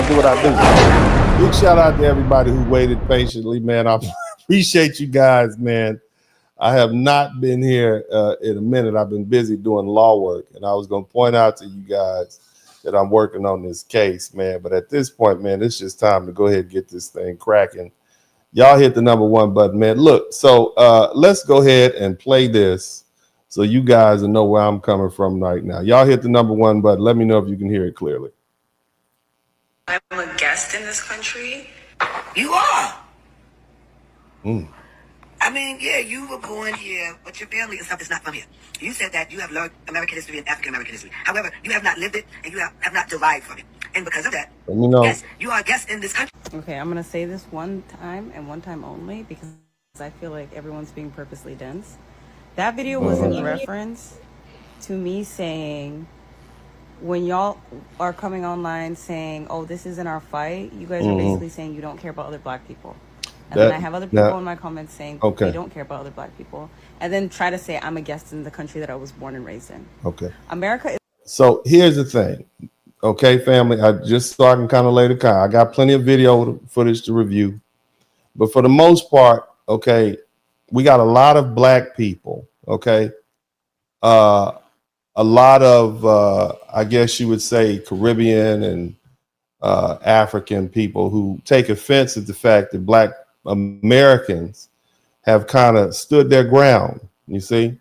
do what I do. Big shout out to everybody who waited patiently, man. I appreciate you guys, man. I have not been here in a minute. I've been busy doing law work, and I was going to point out to you guys that I'm working on this case, man. But at this point, man, it's just time to go ahead and get this thing cracking. Y'all hit the number one button, man. Look, so let's go ahead and play this so you guys will know where I'm coming from right now. Y'all hit the number one button. Let me know if you can hear it clearly. I'm a guest in this country. You are. Mm. I mean, yeah, you were born here, but your family and stuff is not from here. You said that you have learned American history and African American history. However, you have not lived it and you have not derived from it. And because of that, yes, you are a guest in this country. Okay, I'm going to say this one time and one time only because I feel like everyone's being purposely dense. That video was in reference to me saying, when y'all are coming online saying, oh, this isn't our fight, you guys are basically saying you don't care about other black people. And then I have other people in my comments saying they don't care about other black people. And then try to say I'm a guest in the country that I was born and raised in. Okay. America is. So here's the thing. Okay, family, I just so I can kind of lay the car. I got plenty of video footage to review. But for the most part, okay, we got a lot of black people, okay? A lot of, I guess you would say, Caribbean and African people who take offense at the fact that black Americans have kind of stood their ground, you see?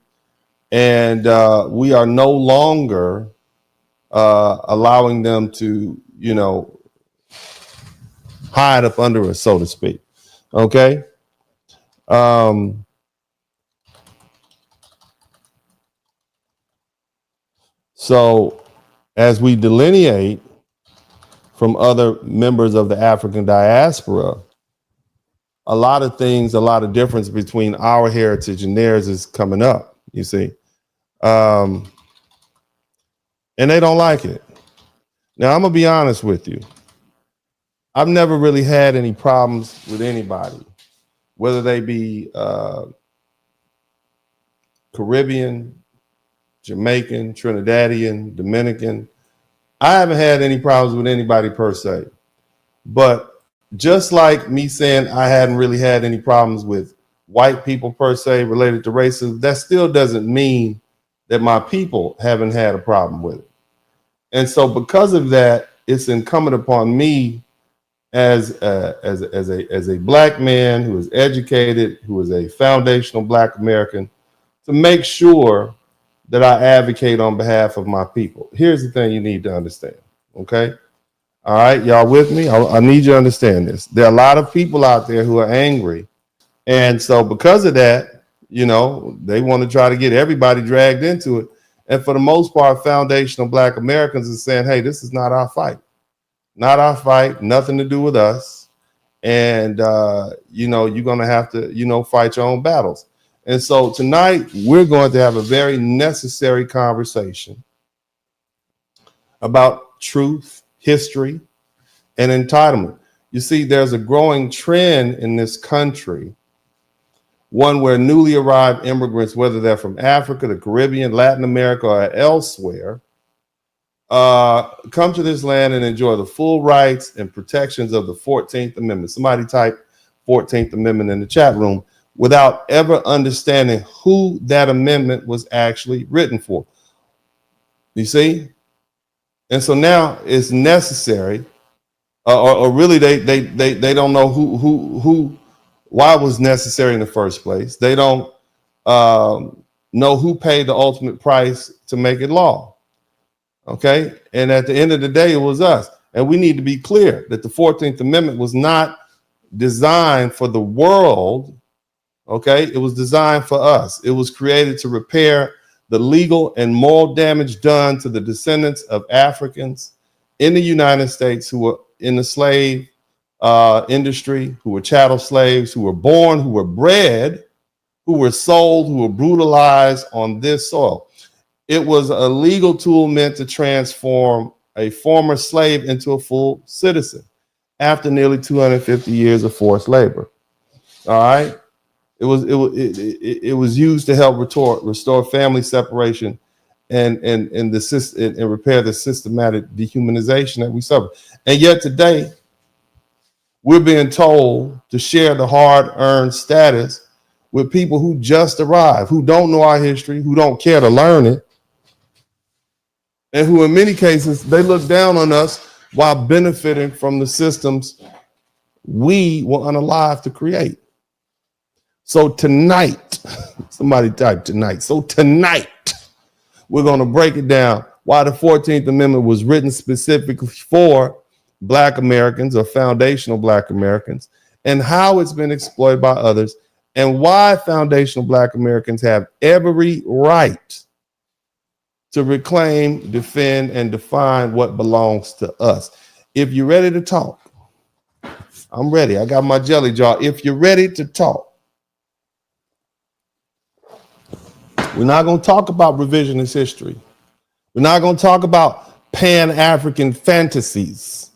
And we are no longer allowing them to, you know, hide up under us, so to speak, okay? So as we delineate from other members of the African diaspora, a lot of things, a lot of difference between our heritage and theirs is coming up, you see. And they don't like it. Now, I'm going to be honest with you. I've never really had any problems with anybody, whether they be Caribbean, Jamaican, Trinidadian, Dominican. I haven't had any problems with anybody per se. But just like me saying I hadn't really had any problems with white people per se related to racism, that still doesn't mean that my people haven't had a problem with it. And so because of that, it's incumbent upon me as a black man who is educated, who is a foundational black American, to make sure that I advocate on behalf of my people. Here's the thing you need to understand, okay? All right, y'all with me? I need you to understand this. There are a lot of people out there who are angry. And so because of that, you know, they want to try to get everybody dragged into it. And for the most part, foundational black Americans are saying, hey, this is not our fight. Not our fight, nothing to do with us. And, you know, you're going to have to, you know, fight your own battles. And so tonight we're going to have a very necessary conversation about truth, history, and entitlement. You see, there's a growing trend in this country, one where newly arrived immigrants, whether they're from Africa, the Caribbean, Latin America, or elsewhere, come to this land and enjoy the full rights and protections of the 14th Amendment. Somebody type 14th Amendment in the chat room without ever understanding who that amendment was actually written for. You see? And so now it's necessary, or really they don't know why it was necessary in the first place. They don't know who paid the ultimate price to make it law. Okay? And at the end of the day, it was us. And we need to be clear that the 14th Amendment was not designed for the world. Okay? It was designed for us. It was created to repair the legal and moral damage done to the descendants of Africans in the United States who were in the slave industry, who were chattel slaves, who were born, who were bred, who were sold, who were brutalized on this soil. It was a legal tool meant to transform a former slave into a full citizen after nearly 250 years of forced labor. All right. It was used to help restore family separation and repair the systematic dehumanization that we suffer. And yet today, we're being told to share the hard-earned status with people who just arrived, who don't know our history, who don't care to learn it, and who in many cases, they look down on us while benefiting from the systems we were unalive to create. So tonight, somebody type tonight. So tonight, we're going to break it down why the 14th Amendment was written specifically for Black Americans or foundational Black Americans, and how it's been exploited by others, and why foundational Black Americans have every right to reclaim, defend, and define what belongs to us. If you're ready to talk, I'm ready. I got my jelly jar. If you're ready to talk, we're not going to talk about revisionist history. We're not going to talk about Pan-African fantasies.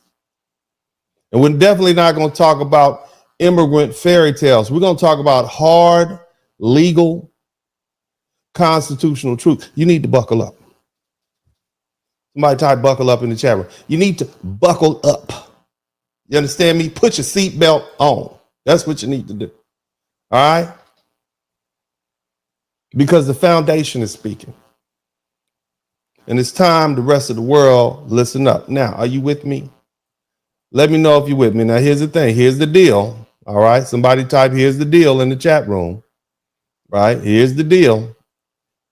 And we're definitely not going to talk about immigrant fairy tales. We're going to talk about hard, legal, constitutional truth. You need to buckle up. Somebody type buckle up in the chat room. You need to buckle up. You understand me? Put your seatbelt on. That's what you need to do. All right? Because the foundation is speaking. And it's time the rest of the world listen up. Now, are you with me? Let me know if you're with me. Now, here's the thing. Here's the deal. All right? Somebody type, here's the deal in the chat room. Right? Here's the deal.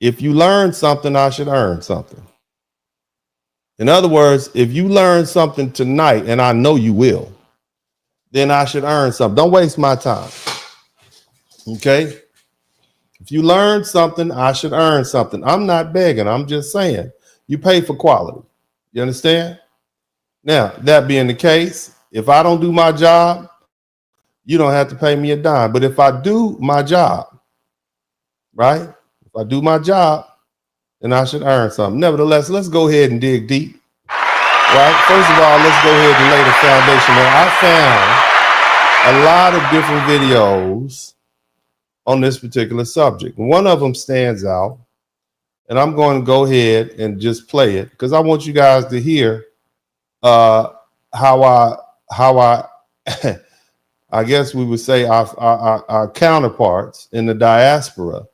If you learn something, I should earn something. In other words, if you learn something tonight, and I know you will, then I should earn something. Don't waste my time. Okay? If you learn something, I should earn something. I'm not begging. I'm just saying you pay for quality. You understand? Now, that being the case, if I don't do my job, you don't have to pay me a dime. But if I do my job, right? If I do my job, then I should earn something. Nevertheless, let's go ahead and dig deep. Right? First of all, let's go ahead and lay the foundation there. I found a lot of different videos on this particular subject. One of them stands out, and I'm going to go ahead and just play it because I want you guys to hear how I I guess we would say our counterparts in the diaspora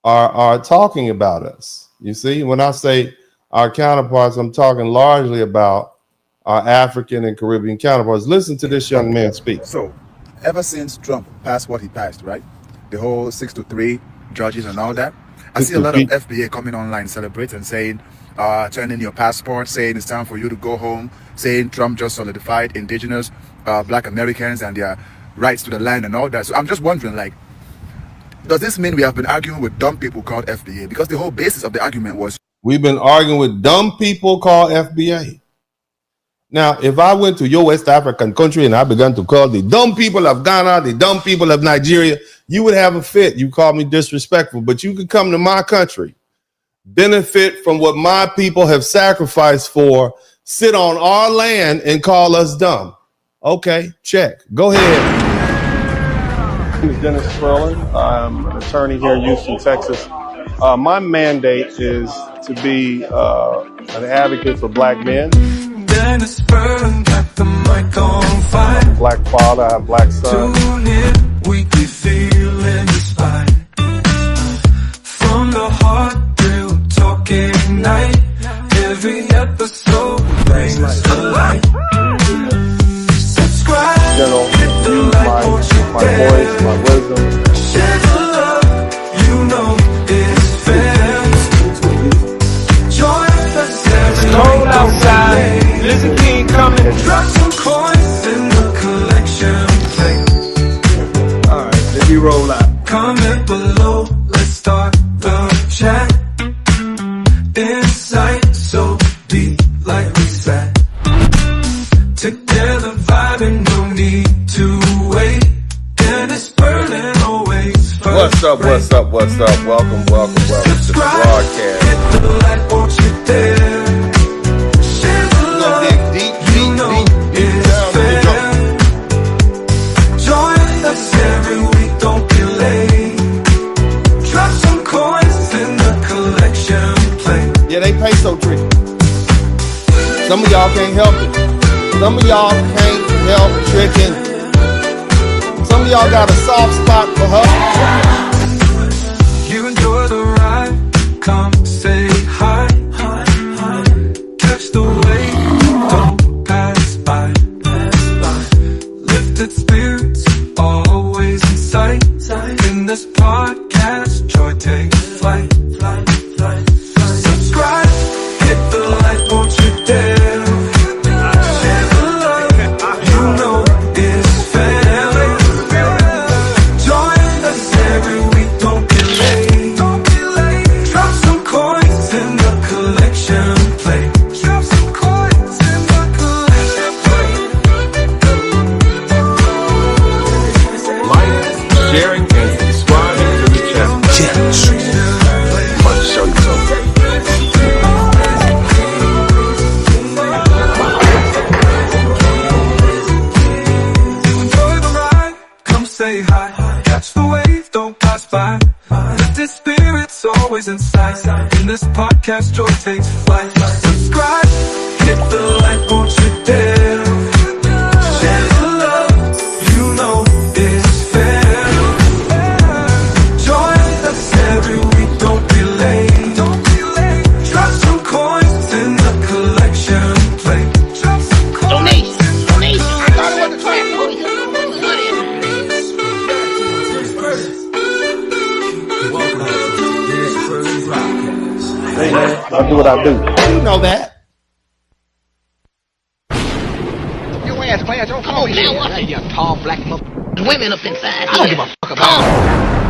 are talking about us. You see, when I say our counterparts, I'm talking largely about our African and Caribbean counterparts. Listen to this young man speak. So, ever since Trump passed what he passed, right? The whole 6-3 judges and all that, I see a lot of FBA coming online celebrating, saying, turning your passport, saying it's time for you to go home, saying Trump just solidified indigenous Black Americans and their rights to the land and all that. So I'm just wondering, like, does this mean we have been arguing with dumb people called FBA? Because the whole basis of the argument was we've been arguing with dumb people called FBA. Now, if I went to your West African country and I began to call the dumb people of Ghana, the dumb people of Nigeria, you would have a fit. You call me disrespectful, but you could come to my country, benefit from what my people have sacrificed for, sit on our land and call us dumb. Okay, check. Go ahead. My name is Dennis Spurling. I'm an attorney here in Houston, Texas. My mandate is to be an advocate for Black men. Dennis Spurling got the mic on fire. I'm a Black father, I have Black sons. Tune in, weekly feeling inspired. From the heart, real talking night. Every episode brings to light. Subscribe, hit the like, my voice, my wisdom. share the love, you know it's fair. Join us every cold outside. Listen, King coming. Drop some coins in the collection plate. Alright, let me roll out. Comment below, let's start the chat. Insight so deep, like we said. Together vibing, no need to wait. Dennis Spurling always first. What's up? Welcome to the broadcast. Hit the like, won't you dare. Share the love, you know it's fair. Join us every week, don't be late. Drop some coins in the collection plate. Yeah, they peso tricky. Some of y'all can't help it. Some of y'all can't help tricking. Some of y'all got a soft spot for her. You enjoy the ride, come say hi. Catch the wave, don't pass by. Lifted spirits, always in sight. In this podcast, joy takes flight. Subscribe, hit the like, won't you dare. Share the love, you know it's family. Join us every week, don't be late. Drop some coins in the collection plate. Drop some coins in the collection plate. Like, sharing, and subscribing to the channel. I'm about to show you something. Enjoy the ride, come say hi. Catch the wave, don't pass by. Lifted spirits always in sight. In this podcast, joy takes flight. Subscribe, hit the like, won't you dare. Share the love, you know it's fair. Join us every week, don't be late. Drop some coins in the collection plate. Drop some coins. Donation. I thought it was a class. Hey man, I'll do what I do. You know that. Your ass class, don't come over here. Now, you tall black women up inside. I don't give a fuck about